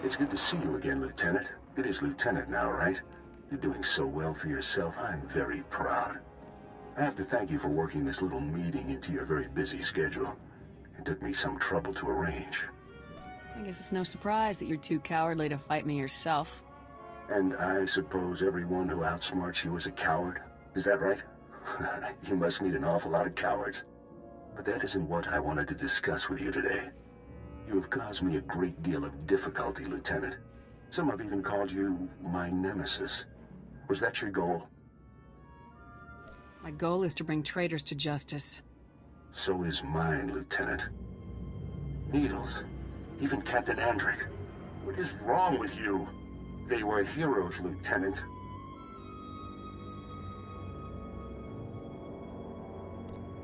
It's good to see you again, Lieutenant. It is Lieutenant now, right? You're doing so well for yourself, I'm very proud. I have to thank you for working this little meeting into your very busy schedule. It took me some trouble to arrange. I guess it's no surprise that you're too cowardly to fight me yourself. And I suppose everyone who outsmarts you is a coward? Is that right? You must meet an awful lot of cowards. But that isn't what I wanted to discuss with you today. You have caused me a great deal of difficulty, Lieutenant. Some have even called you my nemesis. Was that your goal? My goal is to bring traitors to justice. So is mine, Lieutenant. Needles. Even Captain Andrick. What is wrong with you? They were heroes, Lieutenant.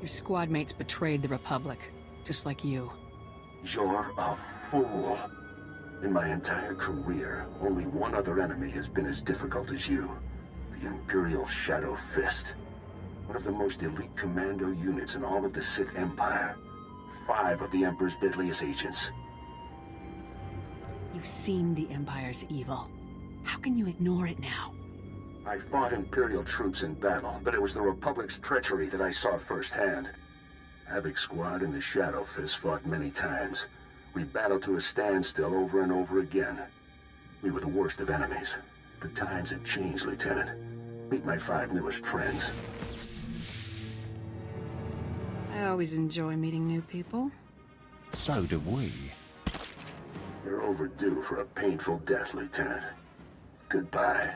Your squad mates betrayed the Republic, just like you. You're a fool. In my entire career, only one other enemy has been as difficult as you. The Imperial Shadow Fist. One of the most elite commando units in all of the Sith Empire. 5 of the Emperor's deadliest agents. You've seen the Empire's evil. How can you ignore it now? I fought Imperial troops in battle, but it was the Republic's treachery that I saw firsthand. Havoc Squad and the Shadow Fist fought many times. We battled to a standstill over and over again. We were the worst of enemies. But times have changed, Lieutenant. Meet my 5 newest friends. I always enjoy meeting new people. So do we. You're overdue for a painful death, Lieutenant. Goodbye.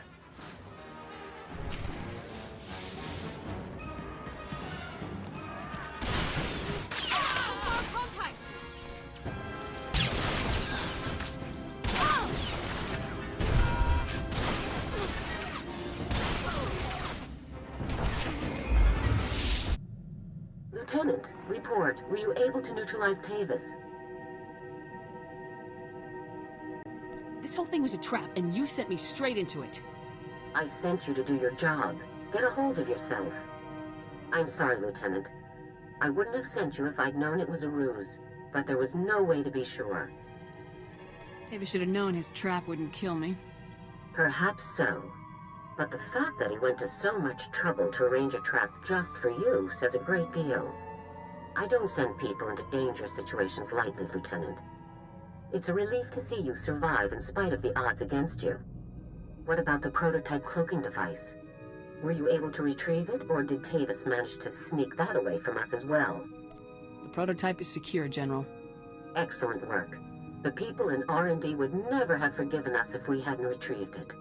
Lieutenant, report. Were you able to neutralize Tavis? This whole thing was a trap, and you sent me straight into it. I sent you to do your job. Get a hold of yourself. I'm sorry, Lieutenant. I wouldn't have sent you if I'd known it was a ruse, but there was no way to be sure. David should have known his trap wouldn't kill me. Perhaps so. But the fact that he went to so much trouble to arrange a trap just for you says a great deal. I don't send people into dangerous situations lightly, Lieutenant. It's a relief to see you survive in spite of the odds against you. What about the prototype cloaking device? Were you able to retrieve it, or did Tavis manage to sneak that away from us as well? The prototype is secure, General. Excellent work. The people in R&D would never have forgiven us if we hadn't retrieved it.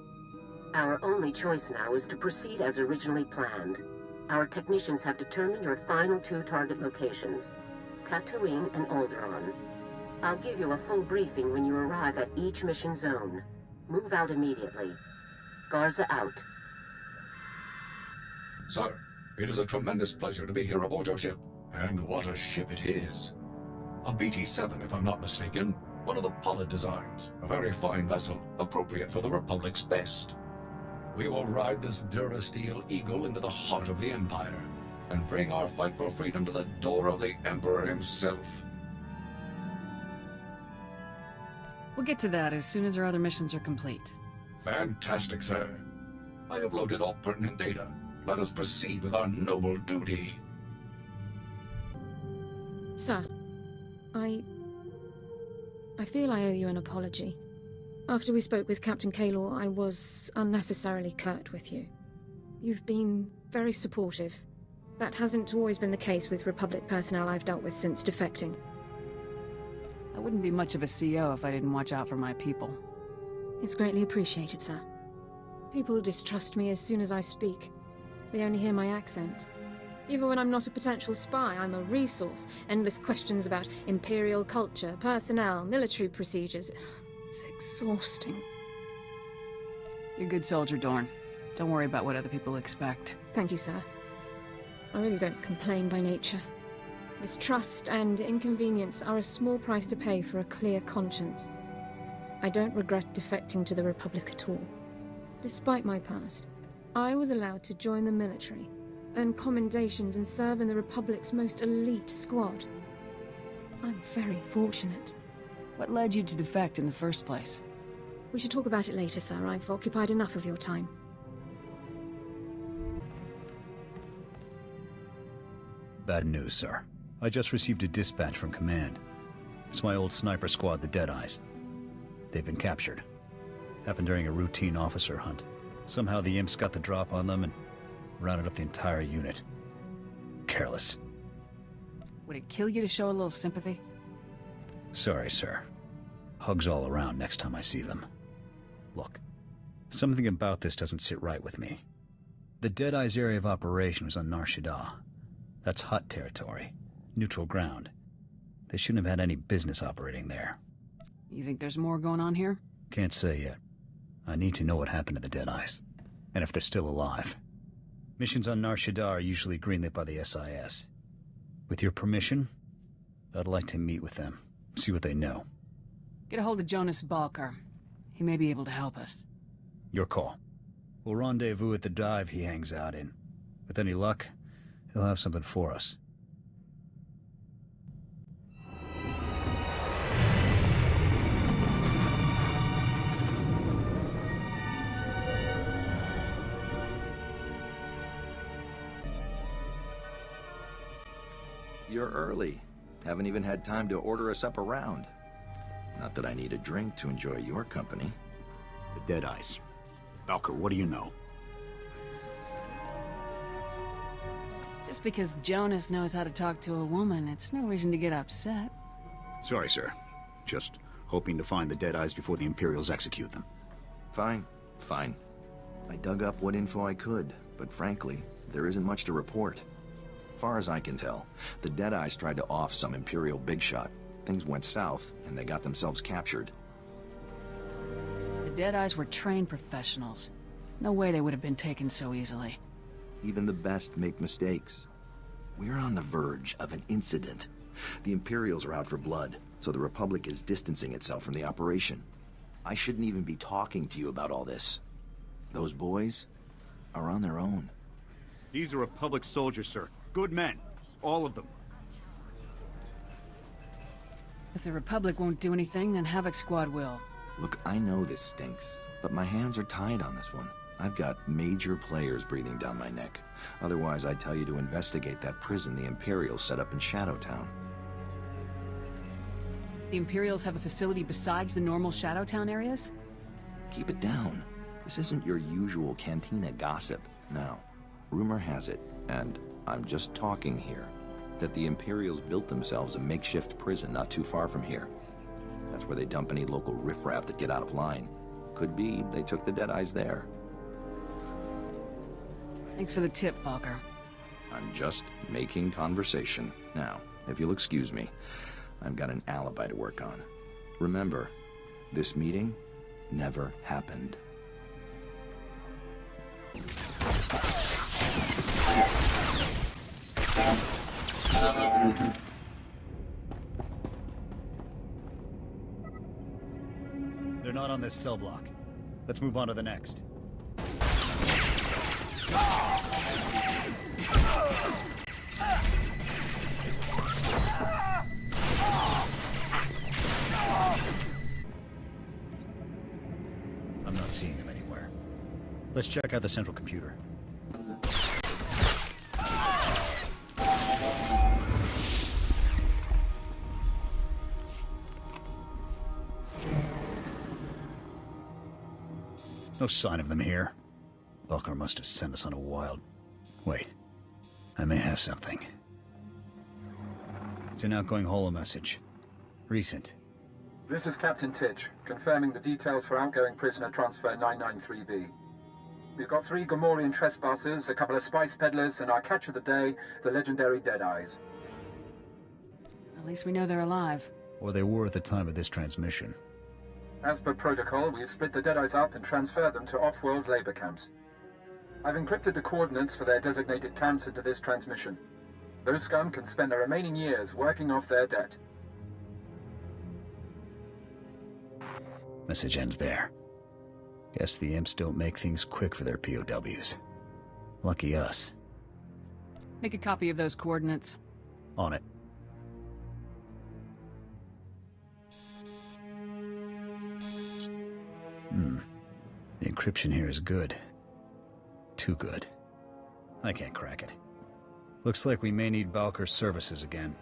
Our only choice now is to proceed as originally planned. Our technicians have determined your final 2 target locations, Tatooine and Alderaan. I'll give you a full briefing when you arrive at each mission zone. Move out immediately. Garza out. Sir, it is a tremendous pleasure to be here aboard your ship. And what a ship it is. A BT-7, if I'm not mistaken. One of the Pollard designs. A very fine vessel, appropriate for the Republic's best. We will ride this Durasteel Eagle into the heart of the Empire, and bring our fight for freedom to the door of the Emperor himself. We'll get to that as soon as our other missions are complete. Fantastic, sir. I have loaded all pertinent data. Let us proceed with our noble duty. Sir, I feel I owe you an apology. After we spoke with Captain Kaylor, I was unnecessarily curt with you. You've been very supportive. That hasn't always been the case with Republic personnel I've dealt with since defecting. I wouldn't be much of a CO if I didn't watch out for my people. It's greatly appreciated, sir. People distrust me as soon as I speak. They only hear my accent. Even when I'm not a potential spy, I'm a resource. Endless questions about Imperial culture, personnel, military procedures. It's exhausting. You're a good soldier, Dorn. Don't worry about what other people expect. Thank you, sir. I really don't complain by nature. Mistrust and inconvenience are a small price to pay for a clear conscience. I don't regret defecting to the Republic at all. Despite my past, I was allowed to join the military, earn commendations and serve in the Republic's most elite squad. I'm very fortunate. What led you to defect in the first place? We should talk about it later, sir. I've occupied enough of your time. Bad news, sir. I just received a dispatch from command. It's my old sniper squad, the Deadeyes. They've been captured. Happened during a routine officer hunt. Somehow the imps got the drop on them and rounded up the entire unit. Careless. Would it kill you to show a little sympathy? Sorry, sir. Hugs all around next time I see them. Look, something about this doesn't sit right with me. The Deadeye's area of operation was on Nar Shaddaa. That's Hutt territory. Neutral ground. They shouldn't have had any business operating there. You think there's more going on here? Can't say yet. I need to know what happened to the Deadeyes, and if they're still alive. Missions on Nar Shaddaa are usually greenlit by the SIS. With your permission, I'd like to meet with them, see what they know. Get a hold of Jonas Balker. He may be able to help us. Your call. We'll rendezvous at the dive he hangs out in. With any luck, he'll have something for us. You're early. Haven't even had time to order us up a round. Not that I need a drink to enjoy your company. The Deadeyes. Balker, what do you know? Just because Jonas knows how to talk to a woman, it's no reason to get upset. Sorry, sir. Just hoping to find the Deadeyes before the Imperials execute them. Fine, fine. I dug up what info I could, but frankly, there isn't much to report. Far as I can tell, the Deadeyes tried to off some Imperial big shot. Things went south, and they got themselves captured. The Deadeyes were trained professionals. No way they would have been taken so easily. Even the best make mistakes. We're on the verge of an incident. The Imperials are out for blood, so the Republic is distancing itself from the operation. I shouldn't even be talking to you about all this. Those boys are on their own. These are Republic soldiers, sir. Good men. All of them. If the Republic won't do anything, then Havoc Squad will. Look, I know this stinks, but my hands are tied on this one. I've got major players breathing down my neck. Otherwise, I'd tell you to investigate that prison the Imperials set up in Shadowtown. The Imperials have a facility besides the normal Shadowtown areas? Keep it down. This isn't your usual cantina gossip. Now, rumor has it, and I'm just talking here, that the Imperials built themselves a makeshift prison not too far from here. That's where they dump any local riffraff that get out of line. Could be they took the Deadeyes there. Thanks for the tip, Balker. I'm just making conversation. Now, if you'll excuse me, I've got an alibi to work on. Remember, this meeting never happened. They're not on this cell block. Let's move on to the next. I'm not seeing them anywhere. Let's check out the central computer. No sign of them here. Belker must have sent us on a wild... Wait. I may have something. It's an outgoing holo message. Recent. This is Captain Titch, confirming the details for outgoing prisoner transfer 993B. We've got 3 Gomorian trespassers, a couple of spice peddlers, and our catch of the day, the legendary Deadeyes. At least we know they're alive. Or they were at the time of this transmission. As per protocol, we've split the Deadeyes up and transferred them to off-world labor camps. I've encrypted the coordinates for their designated camps into this transmission. Those scum can spend their remaining years working off their debt. Message ends there. Guess the imps don't make things quick for their POWs. Lucky us. Make a copy of those coordinates. On it. The encryption here is good. Too good. I can't crack it. Looks like we may need Balker's services again.